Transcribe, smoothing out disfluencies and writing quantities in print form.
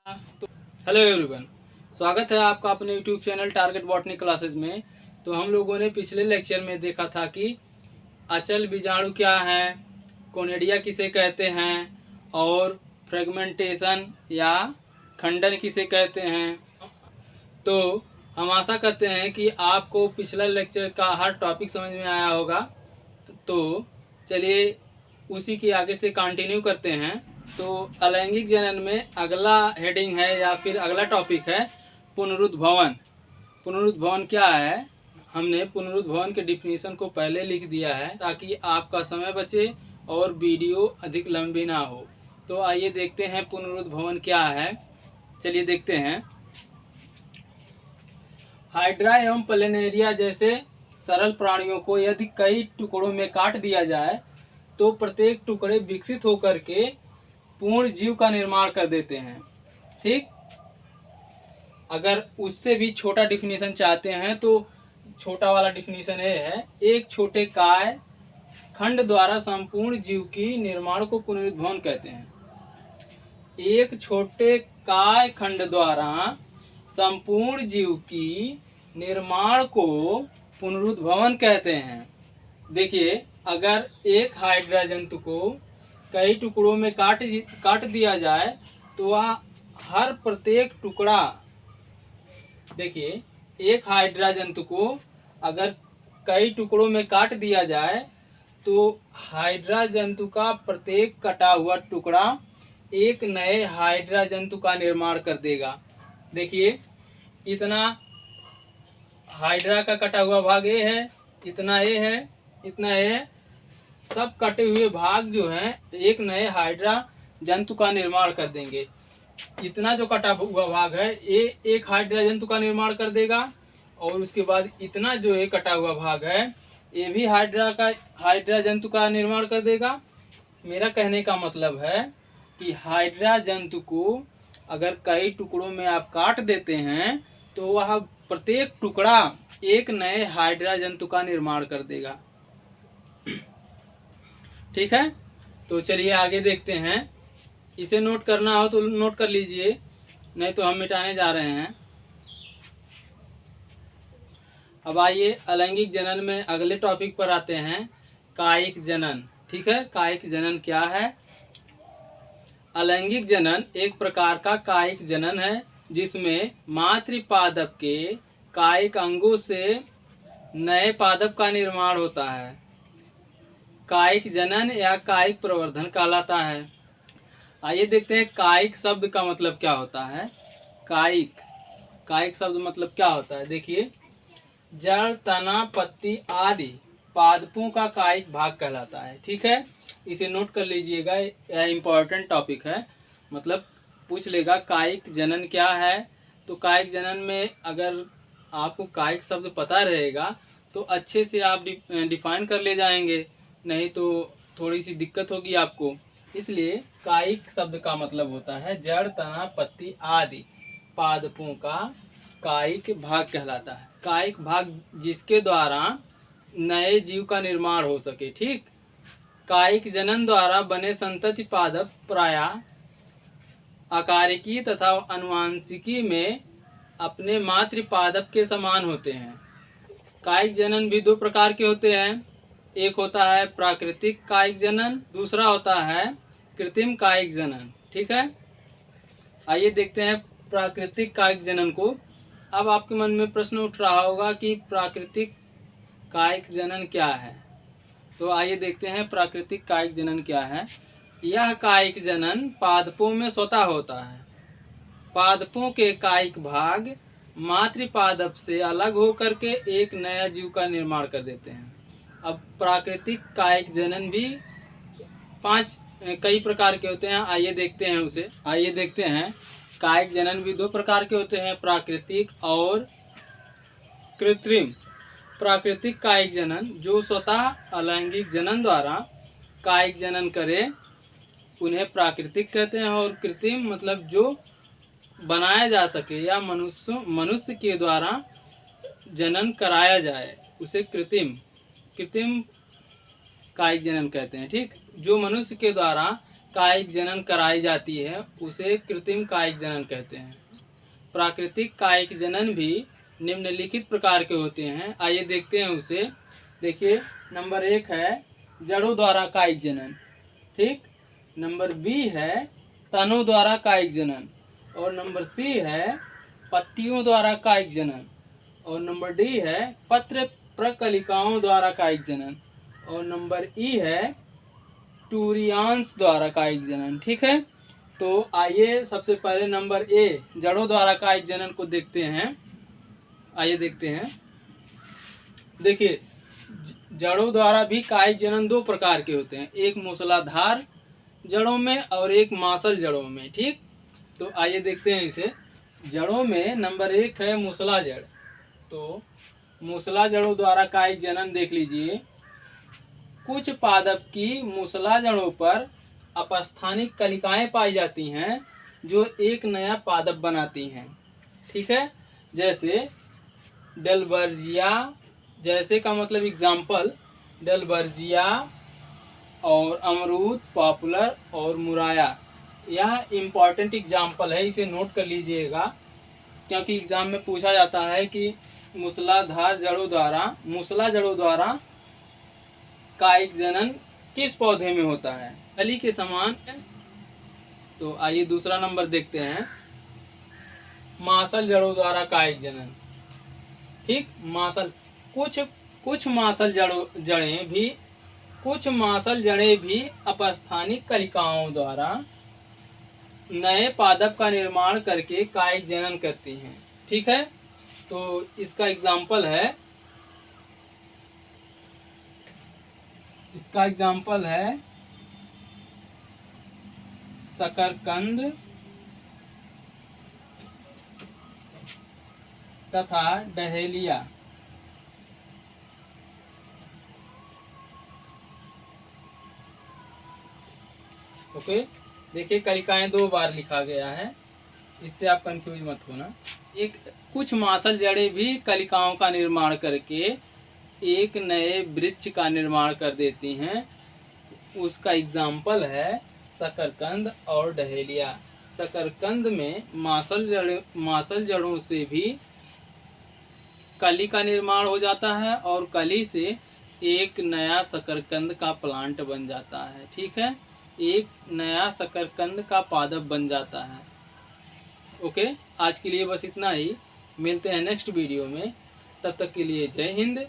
तो hello everyone, स्वागत है आपका अपने YouTube channel target botany classes में। तो हम लोगों ने पिछले लेक्चर में देखा था कि अचल बीजाणु क्या है, कोनिडिया किसे कहते हैं और फ्रेगमेंटेशन या खंडन किसे कहते हैं। तो हम आशा करते हैं कि आपको पिछला लेक्चर का हर टॉपिक समझ में आया होगा। तो चलिए उसी की आगे से कंटिन्यू करते हैं। तो अलैंगिक जनन में अगला हेडिंग है या फिर अगला टॉपिक है पुनरुद्भवन। पुनरुद्भवन क्या है? हमने पुनरुद्भवन के डिफिनीशन को पहले लिख दिया है ताकि आपका समय बचे और वीडियो अधिक लंबी ना हो। तो आइए देखते हैं पुनरुद्भवन क्या है। चलिए देखते हैं। हाइड्रा एवं प्लेनेरिया जैसे सरल प्राणियों को यदि कई टुकड़ों में काट दिया जाए तो प्रत्येक टुकड़े विकसित होकर के पूर्ण जीव का निर्माण कर देते हैं। ठीक, अगर उससे भी छोटा डिफिनीशन चाहते हैं तो छोटा वाला डिफिनीशन ये है, एक छोटे काय खंड द्वारा संपूर्ण जीव की निर्माण को पुनरुद्भवन कहते हैं। एक छोटे काय खंड द्वारा संपूर्ण जीव की निर्माण को पुनरुद्भवन कहते हैं। देखिए, अगर एक हाइड्रा जंतु को कई टुकड़ों में काट दिया जाए तो वह हर प्रत्येक टुकड़ा, देखिए एक हाइड्रा जंतु को अगर कई टुकड़ों में काट दिया जाए तो हाइड्रा जंतु का प्रत्येक कटा हुआ टुकड़ा एक नए हाइड्रा जंतु का निर्माण कर देगा। देखिए, इतना हाइड्रा का कटा हुआ भाग ये है, इतना ये है, इतना ये है, सब कटे हुए भाग जो हैं एक नए हाइड्रा जंतु का निर्माण कर देंगे। इतना जो कटा हुआ भाग है ये एक हाइड्रा जंतु का निर्माण कर देगा और उसके बाद इतना जो ये कटा हुआ भाग है ये भी हाइड्रा जंतु का निर्माण कर देगा। मेरा कहने का मतलब है कि हाइड्रा जंतु को अगर कई टुकड़ों में आप काट देते हैं तो वह प्रत्येक टुकड़ा एक नए हाइड्रा जंतु का निर्माण कर देगा। ठीक है, तो चलिए आगे देखते हैं। इसे नोट करना हो तो नोट कर लीजिए, नहीं तो हम मिटाने जा रहे हैं। अब आइए अलैंगिक जनन में अगले टॉपिक पर आते हैं, कायिक जनन। ठीक है, कायिक जनन क्या है? अलैंगिक जनन एक प्रकार का कायिक जनन है जिसमें मातृपादप के कायिक अंगों से नए पादप का निर्माण होता है। कायिक जनन या कायिक प्रवर्धन कहलाता है। आइए देखते हैं कायिक शब्द का मतलब क्या होता है। कायिक शब्द मतलब क्या होता है? देखिए, जड़, तना, पत्ती आदि पादपों का कायिक भाग कहलाता है। ठीक है, इसे नोट कर लीजिएगा, यह इम्पोर्टेंट टॉपिक है। मतलब पूछ लेगा कायिक जनन क्या है। तो कायिक जनन में अगर आपको कायिक शब्द पता रहेगा तो अच्छे से आप डिफाइन कर ले जाएंगे, नहीं तो थोड़ी सी दिक्कत होगी आपको। इसलिए कायिक शब्द का मतलब होता है जड़, तना, पत्ती आदि पादपों का कायिक भाग कहलाता है। कायिक भाग जिसके द्वारा नए जीव का निर्माण हो सके। ठीक, कायिक जनन द्वारा बने संतति पादप प्रायः आकारिकी तथा अनुवांशिकी में अपने मातृ पादप के समान होते हैं। कायिक जनन भी दो प्रकार के होते हैं, एक होता है प्राकृतिक कायिक जनन, दूसरा होता है कृत्रिम कायिक जनन। ठीक है, आइए देखते हैं प्राकृतिक कायिक जनन को। अब आपके मन में प्रश्न उठ रहा होगा कि प्राकृतिक कायिक जनन क्या है। तो आइए देखते हैं प्राकृतिक कायिक जनन क्या है। यह कायिक जनन पादपों में स्वतः होता है। पादपों के कायिक भाग मातृपादप से अलग होकर के एक नया जीव का निर्माण कर देते हैं। अब प्राकृतिक कायिक जनन भी कई प्रकार के होते हैं। आइए देखते हैं उसे। आइए देखते हैं, कायिक जनन भी दो प्रकार के होते हैं, प्राकृतिक और कृत्रिम। प्राकृतिक कायिक जनन जो स्वतः अलैंगिक जनन द्वारा कायिक जनन करे उन्हें प्राकृतिक कहते हैं, और कृत्रिम मतलब जो बनाया जा सके या मनुष्य के द्वारा जनन कराया जाए उसे कृत्रिम कायिक जनन कहते हैं। ठीक, जो मनुष्य के द्वारा कायिक जनन कराई जाती है उसे कृत्रिम कायिक जनन कहते हैं। प्राकृतिक कायिक जनन भी निम्नलिखित प्रकार के होते हैं, आइए देखते हैं उसे। देखिए, नंबर 1 है जड़ों द्वारा कायिक जनन, ठीक। नंबर बी है तनों द्वारा कायिक जनन, और नंबर सी है पत्तियों द्वारा कायिक जनन, और नंबर डी है पत्र प्रकलिकाओं द्वारा कायिक जनन, और नंबर ई है टूरियांस द्वारा कायिक जनन, ठीक है। तो आइए सबसे पहले नंबर ए जड़ों द्वारा कायिक जनन को देखते हैं। आइए देखते हैं। देखिए, जड़ों द्वारा भी कायिक जनन दो प्रकार के होते हैं, एक मूसलाधार जड़ों में और एक मांसल जड़ों में, ठीक। तो आइए देखते हैं इसे। जड़ों में नंबर 1 है मूसला जड़। तो मूसला जड़ों द्वारा कायिक जनन देख लीजिए। कुछ पादप की मूसला जड़ों पर अपस्थानिक कलिकाएं पाई जाती हैं जो एक नया पादप बनाती हैं, ठीक है। जैसे डेलबर्जिया, जैसे का मतलब एग्जाम्पल, डेलबर्जिया और अमरूद, पॉपुलर और मुराया, यह इम्पॉर्टेंट एग्जाम्पल है, इसे नोट कर लीजिएगा क्योंकि एग्जाम में पूछा जाता है कि मूसलाधार जड़ों द्वारा, मूसला जड़ों द्वारा कायिक जनन किस पौधे में होता है, कली के समान। तो आइए दूसरा नंबर देखते हैं, मांसल जड़ों द्वारा कायिक जनन, ठीक। मांसल, कुछ मांसल जड़ें भी अपस्थानिक कलिकाओं द्वारा नए पादप का निर्माण करके कायिक जनन करती हैं, ठीक है। तो इसका एग्जाम्पल है शकरकंद तथा डहेलिया, ओके। देखिए, कलिकाएं 2 बार लिखा गया है, इससे आप कंफ्यूज मत होना। कुछ मांसल जड़ें भी कलिकाओं का निर्माण करके एक नए वृक्ष का निर्माण कर देती हैं, उसका एग्जाम्पल है शकरकंद और डहेलिया। शकरकंद में मांसल जड़ों से भी कली का निर्माण हो जाता है और कली से एक नया शकरकंद का प्लांट बन जाता है, ठीक है। एक नया शकरकंद का पादप बन जाता है, ओके। आज के लिए बस इतना ही, मिलते हैं नेक्स्ट वीडियो में, तब तक के लिए जय हिंद,